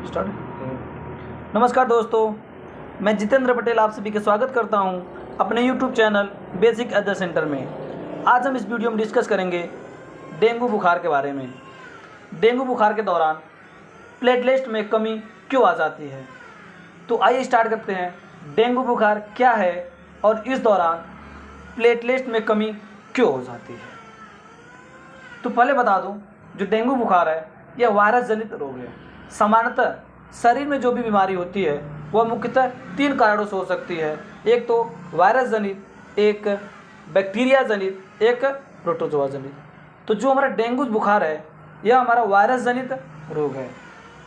Start. नमस्कार दोस्तों, मैं जितेंद्र पटेल आप सभी का स्वागत करता हूं अपने YouTube channel basic edge centre में। आज हम इस वीडियो में डिस्कस करेंगे डेंगू बुखार के बारे में। डेंगू बुखार के दौरान प्लेटलेट्स में कमी क्यों आ जाती है। तो आइए स्टार्ट करते हैं। डेंगू बुखार क्या है और इस दौरान प्लेटलेट्स में कमी क्यों हो जाती है। तो पहले बता दूं, जो डेंगू बुखार है यह वायरस जनित रोग है। सामान्यतः शरीर में जो भी बीमारी होती है वह मुख्यतः 3 कारणों से हो सकती है। एक तो वायरस जनित, एक बैक्टीरिया जनित, एक प्रोटोजोआ जनित। तो जो हमारा डेंगू बुखार है यह हमारा वायरस जनित रोग है।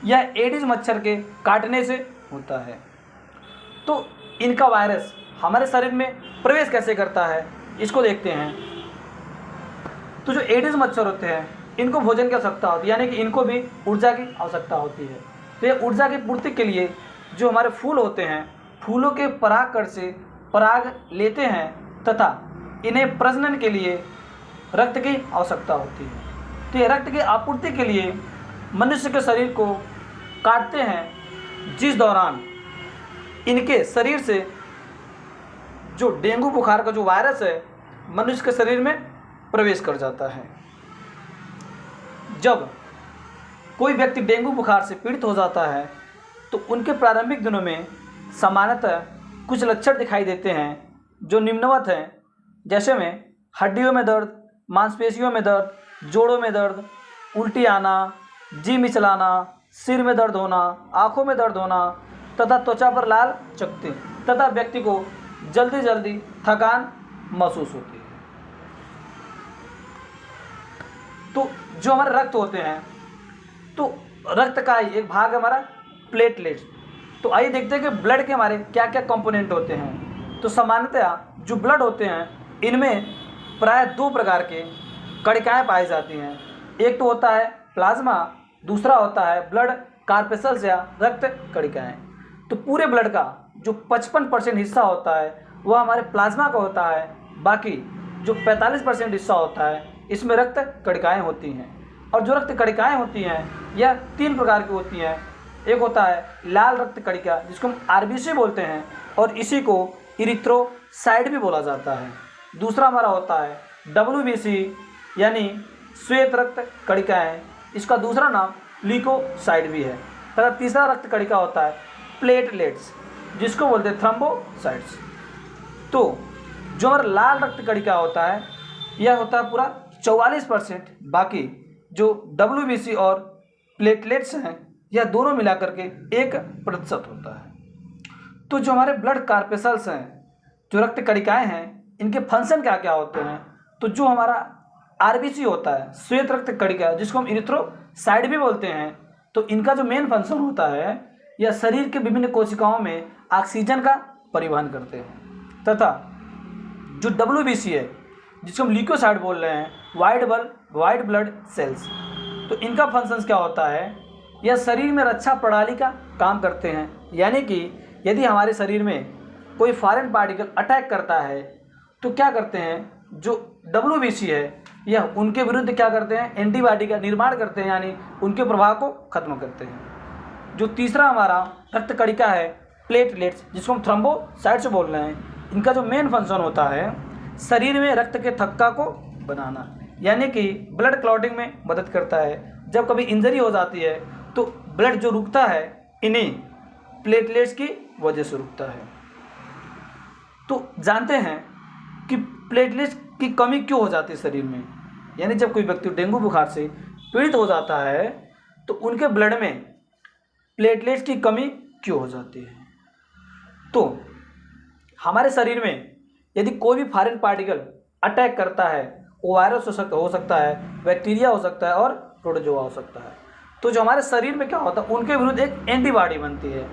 यह एडिस मच्छर के काटने से होता है। तो इनका वायरस हमारे शरीर में प्रवेश कैसे करता है इसको देखते हैं। तो जो एडिस मच्छर होते हैं इनको भोजन की आवश्यकता होती है, यानी कि इनको भी ऊर्जा की आवश्यकता होती है। तो ये ऊर्जा की पूर्ति के लिए जो हमारे फूल होते हैं, फूलों के परागकण से पराग लेते हैं तथा इन्हें प्रजनन के लिए रक्त की आवश्यकता होती है। तो ये रक्त की आपूर्ति के लिए मनुष्य के शरीर को काटते हैं, जिस दौरान इनके शरीर से जो डेंगू बुखार का जो वायरस है मनुष्य के शरीर में प्रवेश कर जाता है। जब कोई व्यक्ति डेंगू बुखार से पीड़ित हो जाता है तो उनके प्रारंभिक दिनों में सामान्यतः कुछ लक्षण दिखाई देते हैं जो निम्नवत हैं, जैसे में हड्डियों में दर्द, मांसपेशियों में दर्द, जोड़ों में दर्द, उल्टी आना, जी मिचलाना, सिर में दर्द होना, आँखों में दर्द होना तथा त्वचा पर लाल चकत्ते तथा व्यक्ति को जल्दी जल्दी थकान महसूस होती है। तो जो हमारे रक्त होते हैं, तो रक्त का ही एक भाग हमारा प्लेटलेट्स। तो आइए देखते हैं कि ब्लड के हमारे क्या क्या कंपोनेंट होते हैं। तो सामान्यतया जो ब्लड होते हैं इनमें प्राय 2 प्रकार के कणिकाएँ पाई जाती हैं। एक तो होता है प्लाज्मा, दूसरा होता है ब्लड कार्पेसल्स या रक्त कणिकाएँ। तो पूरे ब्लड का जो 55% हिस्सा होता है वह हमारे प्लाज्मा का होता है, बाकी जो 45% हिस्सा होता है इसमें रक्त कणिकाएँ होती हैं। और जो रक्त कणिकाएँ होती हैं यह 3 प्रकार की होती हैं। एक होता है लाल रक्त कणिका जिसको हम आरबीसी बोलते हैं और इसी को इरिथ्रोसाइट भी बोला जाता है। दूसरा हमारा होता है डब्ल्यूबीसी यानी श्वेत रक्त कणिकाएँ, इसका दूसरा नाम ल्यूकोसाइट भी है। तथा तीसरा रक्त कणिका होता है प्लेटलेट्स जिसको बोलते हैं थ्रोम्बोसाइट्स। तो जो हमारा लाल रक्त कणिका होता है यह होता है पूरा 44%, बाकी जो WBC और प्लेटलेट्स हैं यह दोनों मिलाकर के 1% होता है। तो जो हमारे ब्लड कार्पेसल्स हैं, जो रक्त कणिकाएँ हैं, इनके फंक्शन क्या क्या होते हैं। तो जो हमारा आरबीसी होता है, श्वेत रक्त कणिका जिसको हम इरिथ्रोसाइट भी बोलते हैं, तो इनका जो मेन फंक्शन होता है यह शरीर के विभिन्न कोशिकाओं में ऑक्सीजन का परिवहन करते हैं। तथा जो WBC है जिसको हम ल्यूकोसाइट बोल रहे हैं, वाइट ब्लड सेल्स, तो इनका फंक्शंस क्या होता है, यह शरीर में रक्षा प्रणाली का काम करते हैं। यानी कि यदि हमारे शरीर में कोई फॉरेन पार्टिकल अटैक करता है तो क्या करते हैं, जो WBC है यह उनके विरुद्ध क्या करते हैं, एंटीबॉडी का निर्माण करते हैं, यानी उनके प्रभाव को खत्म करते हैं। जो तीसरा हमारा रक्त कणिका है प्लेटलेट्स जिसको हम थ्रोम्बोसाइट्स बोल रहे हैं, इनका जो मेन फंक्शन होता है शरीर में रक्त के थक्का को बनाना, यानी कि ब्लड क्लॉटिंग में मदद करता है। जब कभी इंजरी हो जाती है तो ब्लड जो रुकता है इन्हीं प्लेटलेट्स की वजह से रुकता है। तो जानते हैं कि प्लेटलेट्स की कमी क्यों हो जाती है शरीर में, यानी जब कोई व्यक्ति डेंगू बुखार से पीड़ित हो जाता है तो उनके ब्लड में प्लेटलेट्स की कमी क्यों हो जाती है। तो हमारे शरीर में यदि कोई भी फॉरेन पार्टिकल अटैक करता है, वो वायरस हो सकता है, बैक्टीरिया हो सकता है और प्रोटोजोआ हो सकता है। तो जो हमारे शरीर में क्या होता है, उनके विरुद्ध एक एंटीबॉडी बनती है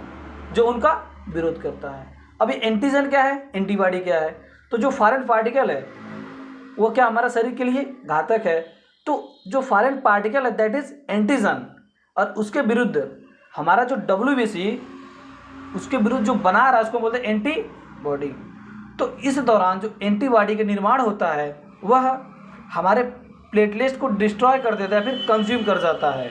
जो उनका विरोध करता है। अभी एंटीजन क्या है, एंटीबॉडी क्या है। तो जो फॉरेन पार्टिकल है वो क्या हमारा शरीर के लिए घातक है। तो जो फॉरेन पार्टिकल है दैट इज एंटीजन, और उसके विरुद्ध हमारा जो WBC उसके विरुद्ध जो बना रहा है उसको बोलते हैं एंटीबॉडी। तो इस दौरान जो एंटीबॉडी का निर्माण होता है वह हमारे प्लेटलेट्स को डिस्ट्रॉय कर देता है, फिर कंज्यूम कर जाता है।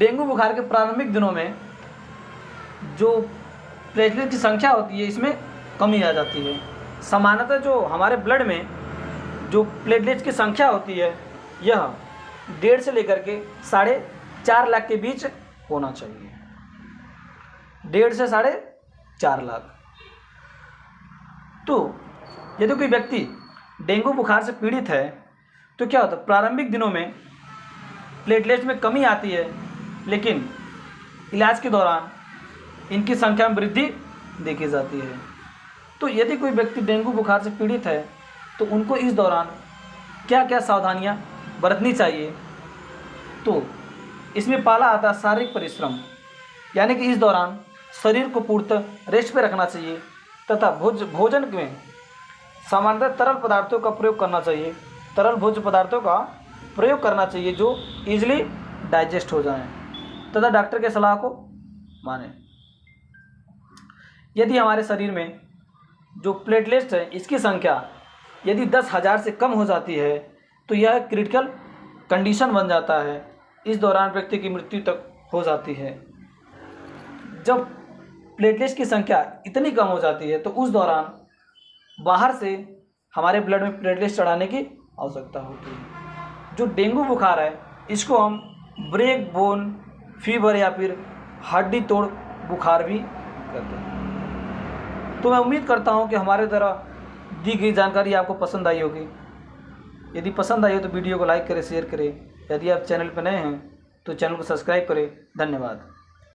डेंगू बुखार के प्रारंभिक दिनों में जो प्लेटलेट की संख्या होती है इसमें कमी आ जाती है। सामान्यतः जो हमारे ब्लड में जो प्लेटलेट्स की संख्या होती है यह 1.5 से लेकर के 4.5 लाख के बीच होना चाहिए। 1.5 से 4.5 लाख। तो यदि कोई व्यक्ति डेंगू बुखार से पीड़ित है तो क्या होता है, प्रारंभिक दिनों में प्लेटलेट्स में कमी आती है, लेकिन इलाज के दौरान इनकी संख्या में वृद्धि देखी जाती है। तो यदि कोई व्यक्ति डेंगू बुखार से पीड़ित है तो उनको इस दौरान क्या क्या सावधानियां बरतनी चाहिए। तो इसमें पहला आता है शारीरिक परिश्रम, यानी कि इस दौरान शरीर को पूर्णतः रेस्ट पे रखना चाहिए तथा भोजन में सामान्यतः तरल पदार्थों का प्रयोग करना चाहिए। तरल भोज्य पदार्थों का प्रयोग करना चाहिए जो इजीली डाइजेस्ट हो जाएं तथा डॉक्टर के सलाह को मानें। यदि हमारे शरीर में जो प्लेटलेट्स है इसकी संख्या यदि 10,000 से कम हो जाती है तो यह क्रिटिकल कंडीशन बन जाता है। इस दौरान व्यक्ति की मृत्यु तक हो जाती है। जब प्लेटलेट्स की संख्या इतनी कम हो जाती है तो उस दौरान बाहर से हमारे ब्लड में प्लेटलेट्स चढ़ाने की आवश्यकता होती है। जो डेंगू बुखार है इसको हम ब्रेक बोन फीवर या फिर हड्डी तोड़ बुखार भी कहते हैं। तो मैं उम्मीद करता हूं कि हमारे द्वारा दी गई जानकारी आपको पसंद आई होगी। यदि पसंद आई हो तो वीडियो को लाइक करें, शेयर करें। यदि आप चैनल पर नए हैं तो चैनल को सब्सक्राइब करें। धन्यवाद।